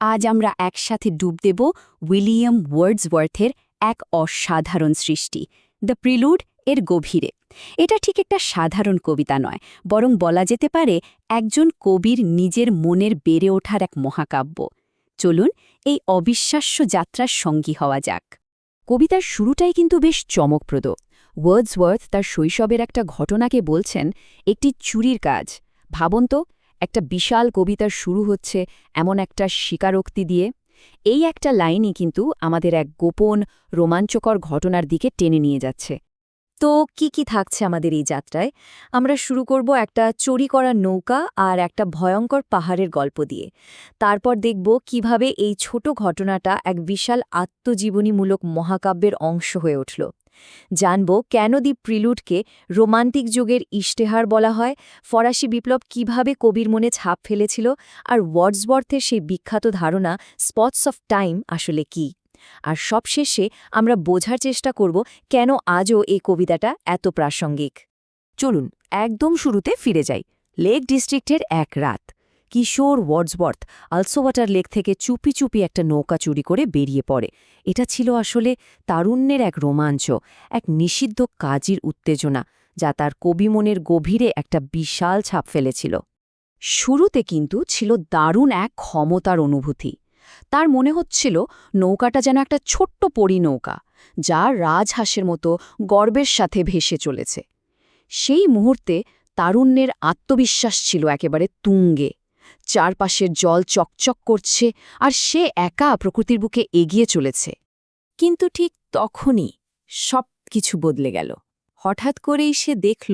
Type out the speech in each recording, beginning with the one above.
আজ আমরা একসাথে ডুব দেব উইলিয়াম ওয়ার্ডসওয়ার্থের এক অসাধারণ সৃষ্টি দ্য প্রিলুড এর গভীরে। এটা ঠিক একটা সাধারণ কবিতা নয়, বরং বলা যেতে পারে একজন কবির নিজের মনের বেড়ে ওঠার এক মহাকাব্য। চলুন এই অবিশ্বাস্য যাত্রার সঙ্গী হওয়া যাক। কবিতার শুরুটাই কিন্তু বেশ চমকপ্রদ। ওয়ার্ডসওয়ার্থ তার শৈশবের একটা ঘটনাকে বলছেন একটি চুরির কাজ। ভাবুন তো, একটা বিশাল কবিতার শুরু হচ্ছে এমন একটা স্বীকারোক্তি দিয়ে। এই একটা লাইনই কিন্তু আমাদের এক গোপন রোমাঞ্চকর ঘটনার দিকে টেনে নিয়ে যাচ্ছে। তো কি থাকছে আমাদের এই যাত্রায়? আমরা শুরু করব একটা চুরি করা নৌকা আর একটা ভয়ঙ্কর পাহাড়ের গল্প দিয়ে। তারপর দেখব কিভাবে এই ছোট ঘটনাটা এক বিশাল আত্মজীবনীমূলক মহাকাব্যের অংশ হয়ে উঠল। জানব কেন দি প্রিলুডকে রোমান্টিক যুগের ইশতেহার বলা হয়, ফরাসি বিপ্লব কিভাবে কবির মনে ছাপ ফেলেছিল, আর ওয়ার্ডসওয়ার্থের সেই বিখ্যাত ধারণা স্পটস অফ টাইম আসলে কি। আর সবশেষে আমরা বোঝার চেষ্টা করব কেন আজও এই কবিতাটা এত প্রাসঙ্গিক। চলুন একদম শুরুতে ফিরে যাই। লেক ডিস্ট্রিক্টের এক রাত। কিশোর ওয়ার্ডসওয়ার্থ আলসোওয়াটার লেক থেকে চুপি চুপি একটা নৌকা চুরি করে বেরিয়ে পড়ে। এটা ছিল আসলে তারুণ্যের এক রোমাঞ্চ, এক নিষিদ্ধ কাজের উত্তেজনা, যা তার কবিমনের গভীরে একটা বিশাল ছাপ ফেলেছিল। শুরুতে কিন্তু ছিল দারুণ এক ক্ষমতার অনুভূতি। তার মনে হচ্ছিল নৌকাটা যেন একটা ছোট্ট পরিনৌকা, যা রাজহাঁসের মতো গর্বের সাথে ভেসে চলেছে। সেই মুহূর্তে তারুণ্যের আত্মবিশ্বাস ছিল একেবারে তুঙ্গে। চারপাশের জল চকচক করছে আর সে একা প্রকৃতির বুকে এগিয়ে চলেছে। কিন্তু ঠিক তখনই সব কিছু বদলে গেল। হঠাৎ করেই সে দেখল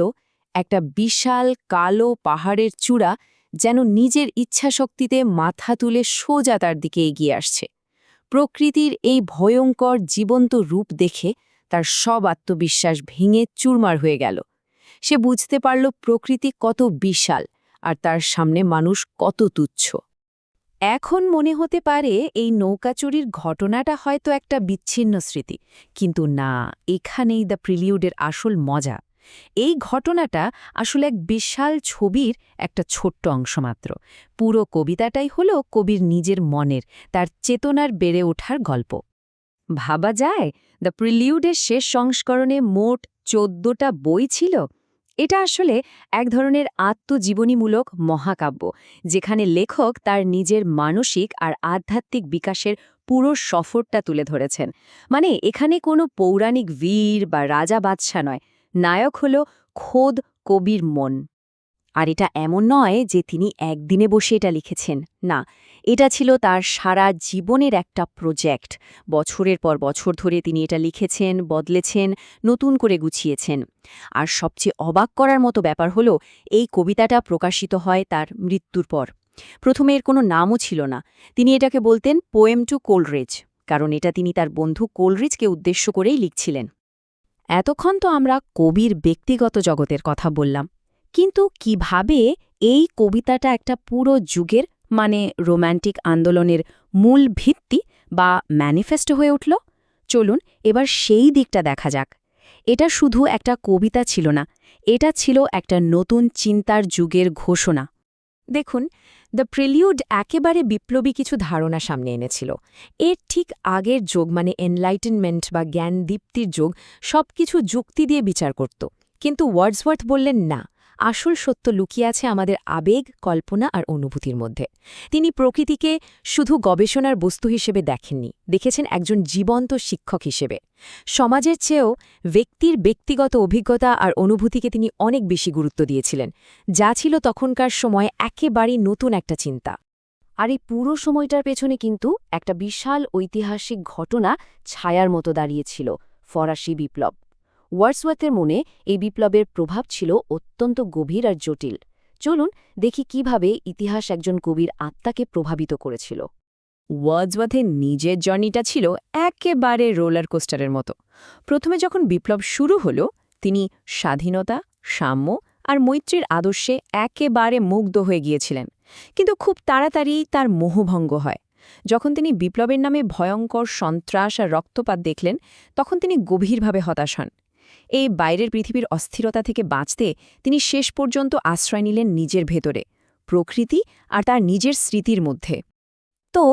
একটা বিশাল কালো পাহাড়ের চূড়া যেন নিজের ইচ্ছাশক্তিতে মাথা তুলে সোজা তার দিকে এগিয়ে আসছে। প্রকৃতির এই ভয়ঙ্কর জীবন্ত রূপ দেখে তার সব আত্মবিশ্বাস ভেঙে চুরমার হয়ে গেল। সে বুঝতে পারল প্রকৃতি কত বিশাল আর তার সামনে মানুষ কত তুচ্ছ। এখন মনে হতে পারে এই নৌকা চুরির ঘটনাটা হয়তো একটা বিচ্ছিন্ন স্মৃতি, কিন্তু না, এখানেই দ্য প্রিলিউডের আসল মজা। এই ঘটনাটা আসলে এক বিশাল ছবির একটা ছোট্ট অংশ মাত্র। পুরো কবিতাটাই হলো কবির নিজের মনের, তার চেতনার বেড়ে ওঠার গল্প। ভাবা যায় দ্য প্রিলিউডের শেষ সংস্করণে মোট ১৪টা বই ছিল। এটা আসলে এক ধরনের আত্মজীবনীমূলক মহাকাব্য, যেখানে লেখক তার নিজের মানসিক আর আধ্যাত্মিক বিকাশের পুরো সফরটা তুলে ধরেছেন। মানে এখানে কোনো পৌরাণিক বীর বা রাজা বাদশা নয়, নায়ক হল খোদ কবির মন। আর এটা এমন নয় যে তিনি একদিনে বসে এটা লিখেছেন, না, এটা ছিল তার সারা জীবনের একটা প্রজেক্ট। বছরের পর বছর ধরে তিনি এটা লিখেছেন, বদলেছেন, নতুন করে গুছিয়েছেন। আর সবচেয়ে অবাক করার মতো ব্যাপার হলো এই কবিতাটা প্রকাশিত হয় তার মৃত্যুর পর। প্রথমে এর কোনো নামও ছিল না। তিনি এটাকে বলতেন পোয়েম টু কোলরিজ, কারণ এটা তিনি তার বন্ধু কোলরিজকে উদ্দেশ্য করেই লিখছিলেন। এতক্ষণ তো আমরা কবির ব্যক্তিগত জগতের কথা বললাম, কিন্তু কিভাবে এই কবিতাটা একটা পুরো যুগের, মানে রোম্যান্টিক আন্দোলনের মূল ভিত্তি বা ম্যানিফেস্টো হয়ে উঠল? চলুন এবার সেই দিকটা দেখা যাক। এটা শুধু একটা কবিতা ছিল না, এটা ছিল একটা নতুন চিন্তার যুগের ঘোষণা। দেখুন, দ্য প্রিলিউড একেবারে বিপ্লবী কিছু ধারণা সামনে এনেছিল। এর ঠিক আগের যুগ, মানে এনলাইটেনমেন্ট বা জ্ঞান দীপ্তির যুগ, সবকিছু যুক্তি দিয়ে বিচার করত। কিন্তু ওয়ার্ডসওয়ার্থ বললেন না, আসল সত্য লুকিয়ে আছে আমাদের আবেগ, কল্পনা আর অনুভূতির মধ্যে। তিনি প্রকৃতিকে শুধু গবেষণার বস্তু হিসেবে দেখেননি, দেখেছেন একজন জীবন্ত শিক্ষক হিসেবে। সমাজের চেয়েও ব্যক্তির ব্যক্তিগত অভিজ্ঞতা আর অনুভূতিকে তিনি অনেক বেশি গুরুত্ব দিয়েছিলেন, যা ছিল তখনকার সময় একেবারেই নতুন একটা চিন্তা। আর এই পুরো সময়টার পেছনে কিন্তু একটা বিশাল ঐতিহাসিক ঘটনা ছায়ার মতো দাঁড়িয়েছিল, ফরাসি বিপ্লব। ওয়ার্ডসওয়ার্থের মনে এই বিপ্লবের প্রভাব ছিল অত্যন্ত গভীর আর জটিল। চলুন দেখি কিভাবে ইতিহাস একজন কবির আত্মাকে প্রভাবিত করেছিল। ওয়ার্ডসওয়ার্থের নিজের জার্নিটা ছিল একেবারে রোলার কোস্টারের মতো। প্রথমে যখন বিপ্লব শুরু হলো, তিনি স্বাধীনতা, সাম্য আর মৈত্রীর আদর্শে একেবারে মুগ্ধ হয়ে গিয়েছিলেন। কিন্তু খুব তাড়াতাড়ি তার মোহভঙ্গ হয়। যখন তিনি বিপ্লবের নামে ভয়ঙ্কর সন্ত্রাস আর রক্তপাত দেখলেন, তখন তিনি গভীরভাবে হতাশ হন। এই বাইরের পৃথিবীর অস্থিরতা থেকে বাঁচতে তিনি শেষ পর্যন্ত আশ্রয় নিলেন নিজের ভেতরে, প্রকৃতি আর তার নিজের স্মৃতির মধ্যে। তো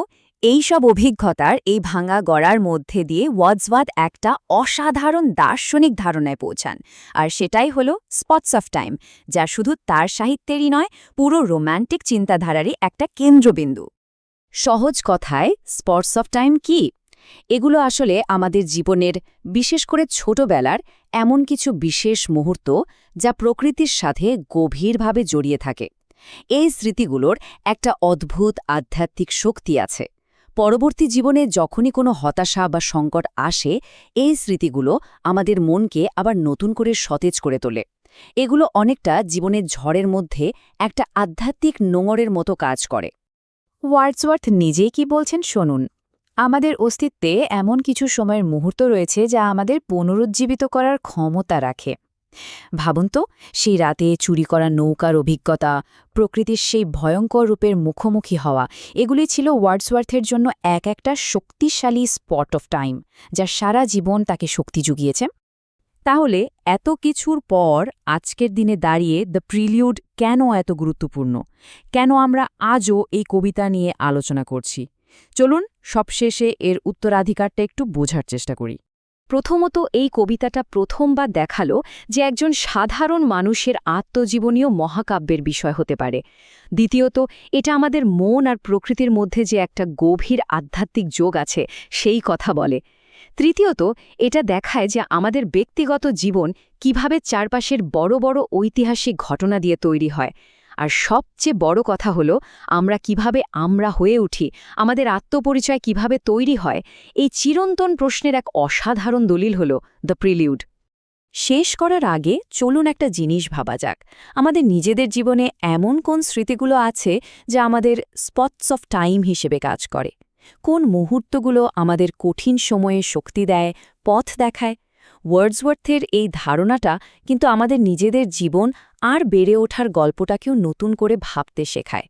এই সব অভিজ্ঞতার এই ভাঙা গড়ার মধ্যে দিয়ে ওয়ার্ডসওয়ার্থ একটা অসাধারণ দার্শনিক ধারণায় পৌঁছান, আর সেটাই হলো স্পটস অফ টাইম, যা শুধু তার সাহিত্যেরই নয়, পুরো রোম্যান্টিক চিন্তাধারারই একটা কেন্দ্রবিন্দু। সহজ কথায় স্পটস অফ টাইম কি? এগুলো আসলে আমাদের জীবনের, বিশেষ করে ছোটবেলার এমন কিছু বিশেষ মুহূর্ত, যা প্রকৃতির সাথে গভীরভাবে জড়িয়ে থাকে। এই স্মৃতিগুলোর একটা অদ্ভুত আধ্যাত্মিক শক্তি আছে। পরবর্তী জীবনে যখনই কোনো হতাশা বা সংকট আসে, এই স্মৃতিগুলো আমাদের মনকে আবার নতুন করে সতেজ করে তোলে। এগুলো অনেকটা জীবনের ঝড়ের মধ্যে একটা আধ্যাত্মিক নোঙরের মতো কাজ করে। ওয়ার্ডসওয়ার্থ নিজেই কি বলছেন শুনুন। আমাদের অস্তিত্বে এমন কিছু সময়ের মুহূর্ত রয়েছে যা আমাদের পুনরুজ্জীবিত করার ক্ষমতা রাখে। ভাবুন তো, সেই রাতে চুরি করা নৌকার অভিজ্ঞতা, প্রকৃতির সেই ভয়ঙ্কর রূপের মুখোমুখি হওয়া, এগুলি ছিল ওয়ার্ডসওয়ার্থের জন্য এক একটা শক্তিশালী স্পট অফ টাইম, যা সারা জীবন তাকে শক্তি জুগিয়েছে। তাহলে এত কিছুর পর আজকের দিনে দাঁড়িয়ে দ্য প্রিলিউড কেন এত গুরুত্বপূর্ণ? কেন আমরা আজও এই কবিতা নিয়ে আলোচনা করছি? চলুন সবশেষে এর উত্তরাধিকারটা একটু বোঝার চেষ্টা করি। প্রথমত, এই কবিতাটা প্রথমবার দেখালো যে একজন সাধারণ মানুষের আত্মজীবনীয় মহাকাব্যের বিষয় হতে পারে। দ্বিতীয়ত, এটা আমাদের মন আর প্রকৃতির মধ্যে যে একটা গভীর আধ্যাত্মিক যোগ আছে সেই কথা বলে। তৃতীয়ত, এটা দেখায় যে আমাদের ব্যক্তিগত জীবন কিভাবে চারপাশের বড় বড় ঐতিহাসিক ঘটনা দিয়ে তৈরি হয়। আর সবচেয়ে বড় কথা হলো আমরা কিভাবে আমরা হয়ে উঠি, আমাদের আত্মপরিচয় কিভাবে তৈরি হয়, এই চিরন্তন প্রশ্নের এক অসাধারণ দলিল হল দ্য প্রিলিউড। শেষ করার আগে চলুন একটা জিনিস ভাবা যাক। আমাদের নিজেদের জীবনে এমন কোন স্মৃতিগুলো আছে যা আমাদের স্পটস অফ টাইম হিসেবে কাজ করে? কোন মুহূর্তগুলো আমাদের কঠিন সময়ে শক্তি দেয়, পথ দেখায়? ওয়ার্ডসওয়ার্থের এই ধারণাটা কিন্তু আমাদের নিজেদের জীবন আর বেড়ে ওঠার গল্পটাকেও নতুন করে ভাবতে শেখায়।